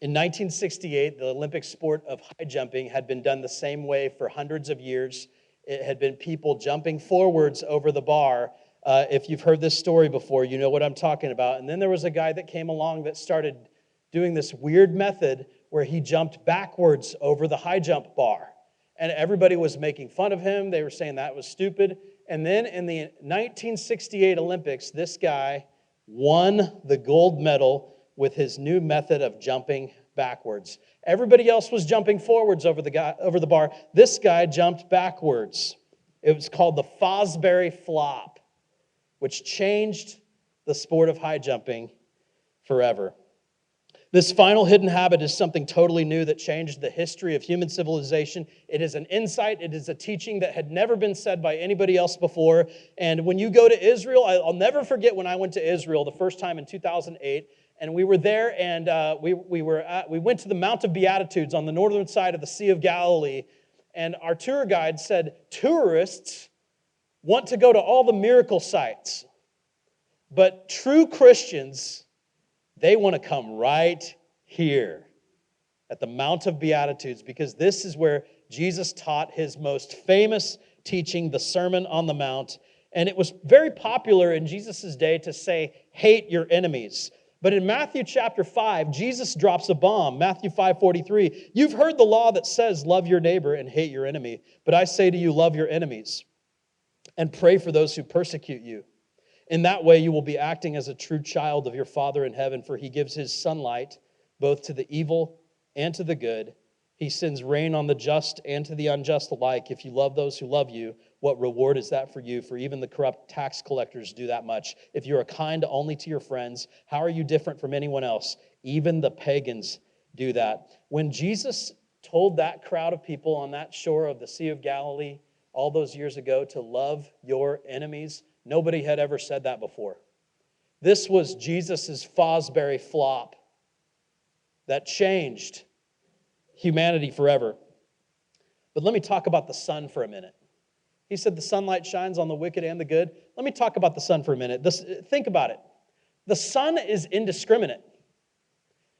In 1968, the Olympic sport of high jumping had been done the same way for hundreds of years. It had been people jumping forwards over the bar. If you've heard this story before, you know what I'm talking about. And then there was a guy that came along that started doing this weird method where he jumped backwards over the high jump bar. And everybody was making fun of him. They were saying that was stupid. And then in the 1968 Olympics, this guy won the gold medal with his new method of jumping backwards. Everybody else was jumping forwards over the bar. This guy jumped backwards. It was called the Fosbury Flop, which changed the sport of high jumping forever. This final hidden habit is something totally new that changed the history of human civilization. It is an insight. It is a teaching that had never been said by anybody else before. And when you go to Israel, I'll never forget when I went to Israel the first time in 2008. And we were there, and we went to the Mount of Beatitudes on the northern side of the Sea of Galilee. And our tour guide said, tourists want to go to all the miracle sites, but true Christians, they want to come right here at the Mount of Beatitudes, because this is where Jesus taught his most famous teaching, the Sermon on the Mount. And it was very popular in Jesus' day to say, hate your enemies. But in Matthew chapter 5, Jesus drops a bomb. Matthew 5:43, you've heard the law that says, love your neighbor and hate your enemy. But I say to you, love your enemies and pray for those who persecute you. In that way, you will be acting as a true child of your Father in heaven, for he gives his sunlight both to the evil and to the good. He sends rain on the just and to the unjust alike. If you love those who love you, what reward is that for you? For even the corrupt tax collectors do that much. If you are kind only to your friends, how are you different from anyone else? Even the pagans do that. When Jesus told that crowd of people on that shore of the Sea of Galilee all those years ago to love your enemies, nobody had ever said that before. This was Jesus' Fosbury Flop that changed humanity forever. But let me talk about the sun for a minute. He said the sunlight shines on the wicked and the good. Let me talk about the sun for a minute. Think about it. The sun is indiscriminate.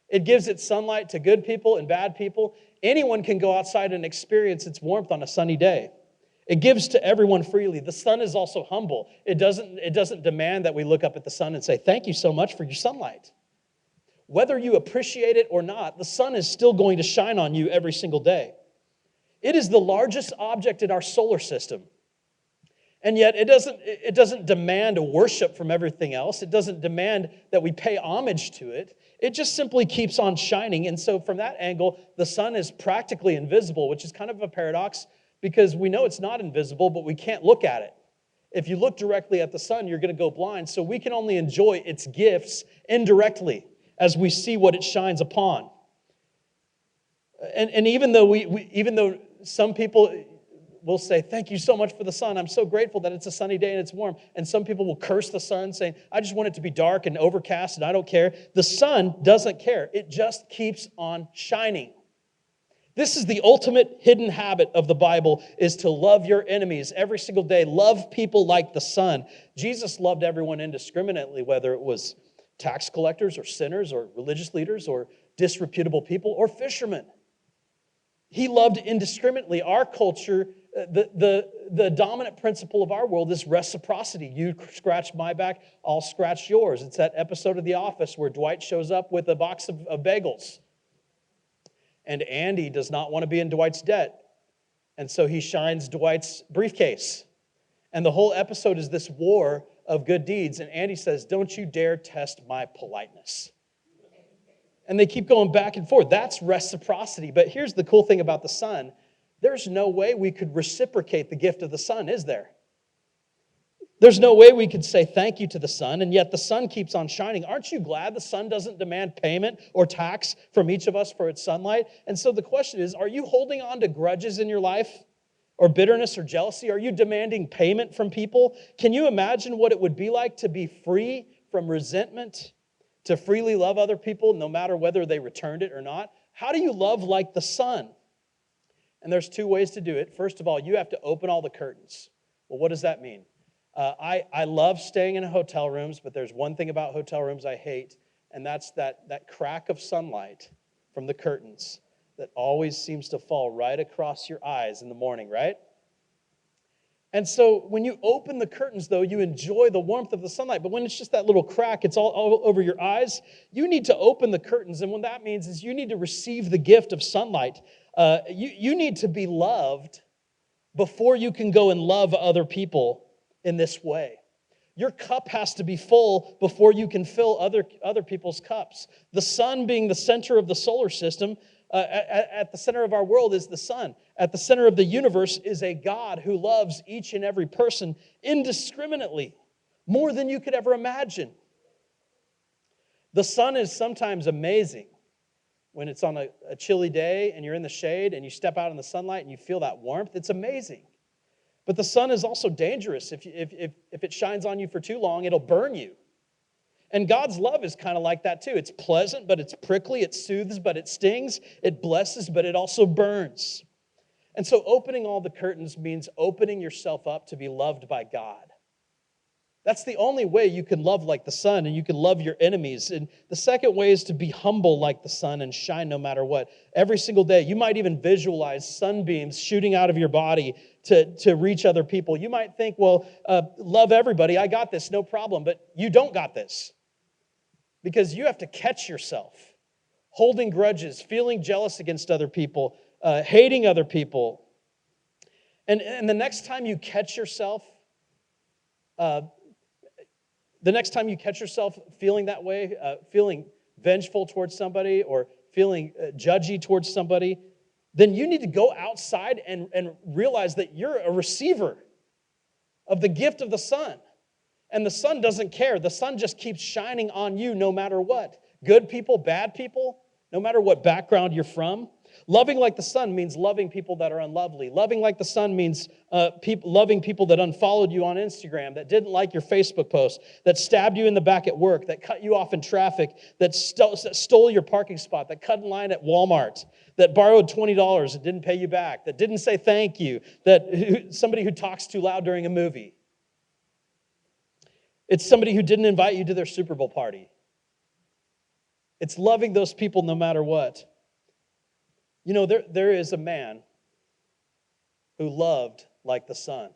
It gives its sunlight to good people and bad people. Anyone can go outside and experience its warmth on a sunny day. It gives to everyone freely. The sun is also humble. It doesn't demand that we look up at the sun and say, thank you so much for your sunlight. Whether you appreciate it or not, the sun is still going to shine on you every single day. It is the largest object in our solar system. And yet it doesn't demand a worship from everything else. It doesn't demand that we pay homage to it. It just simply keeps on shining. And so from that angle, the sun is practically invisible, which is kind of a paradox because we know it's not invisible, but we can't look at it. If you look directly at the sun, you're going to go blind. So we can only enjoy its gifts indirectly as we see what it shines upon. And even though some people will say, thank you so much for the sun. I'm so grateful that it's a sunny day and it's warm. And some people will curse the sun saying, I just want it to be dark and overcast and I don't care. The sun doesn't care. It just keeps on shining. This is the ultimate hidden habit of the Bible, is to love your enemies every single day. Love people like the sun. Jesus loved everyone indiscriminately, whether it was tax collectors or sinners or religious leaders or disreputable people or fishermen. He loved indiscriminately. Our culture, the dominant principle of our world is reciprocity. You scratch my back, I'll scratch yours. It's that episode of The Office where Dwight shows up with a box of bagels. And Andy does not want to be in Dwight's debt. And so he shines Dwight's briefcase. And the whole episode is this war of good deeds. And Andy says, don't you dare test my politeness. And they keep going back and forth. That's reciprocity. But here's the cool thing about the sun. There's no way we could reciprocate the gift of the sun, is there? There's no way we could say thank you to the sun, and yet the sun keeps on shining. Aren't you glad the sun doesn't demand payment or tax from each of us for its sunlight? And so the question is, are you holding on to grudges in your life or bitterness or jealousy? Are you demanding payment from people? Can you imagine what it would be like to be free from resentment, to freely love other people no matter whether they returned it or not? How do you love like the sun? And there's two ways to do it. First of all, you have to open all the curtains. Well, what does that mean? I love staying in hotel rooms, but there's one thing about hotel rooms I hate, and that's that crack of sunlight from the curtains that always seems to fall right across your eyes in the morning, right? And so when you open the curtains, though, you enjoy the warmth of the sunlight. But when it's just that little crack, it's all over your eyes, you need to open the curtains. And what that means is you need to receive the gift of sunlight. You need to be loved before you can go and love other people in this way. Your cup has to be full before you can fill other people's cups. The sun being the center of the solar system, at the center of our world is the sun. At the center of the universe is a God who loves each and every person indiscriminately, more than you could ever imagine. The sun is sometimes amazing when it's on a chilly day and you're in the shade and you step out in the sunlight and you feel that warmth. It's amazing. But the sun is also dangerous. If it shines on you for too long, it'll burn you. And God's love is kind of like that too. It's pleasant, but it's prickly. It soothes, but it stings. It blesses, but it also burns. And so opening all the curtains means opening yourself up to be loved by God. That's the only way you can love like the sun, and you can love your enemies. And the second way is to be humble like the sun and shine no matter what. Every single day, you might even visualize sunbeams shooting out of your body to reach other people. You might think, well, love everybody. I got this, no problem. But you don't got this. Because you have to catch yourself holding grudges, feeling jealous against other people, hating other people. And the next time you catch yourself, feeling that way, feeling vengeful towards somebody or feeling judgy towards somebody, then you need to go outside and realize that you're a receiver of the gift of the sun. And the sun doesn't care. The sun just keeps shining on you no matter what. Good people, bad people, no matter what background you're from. Loving like the sun means loving people that are unlovely. Loving like the sun means loving people that unfollowed you on Instagram, that didn't like your Facebook post, that stabbed you in the back at work, that cut you off in traffic, that stole your parking spot, that cut in line at Walmart, that borrowed $20 and didn't pay you back, that didn't say thank you, somebody who talks too loud during a movie. It's somebody who didn't invite you to their Super Bowl party. It's loving those people no matter what. You know, there is a man who loved like the sun,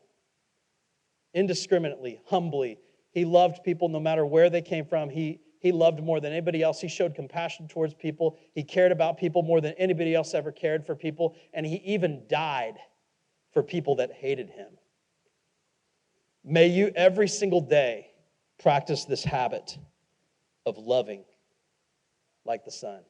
indiscriminately, humbly. He loved people no matter where they came from. He loved more than anybody else. He showed compassion towards people. He cared about people more than anybody else ever cared for people. And he even died for people that hated him. May you every single day practice this habit of loving like the sun.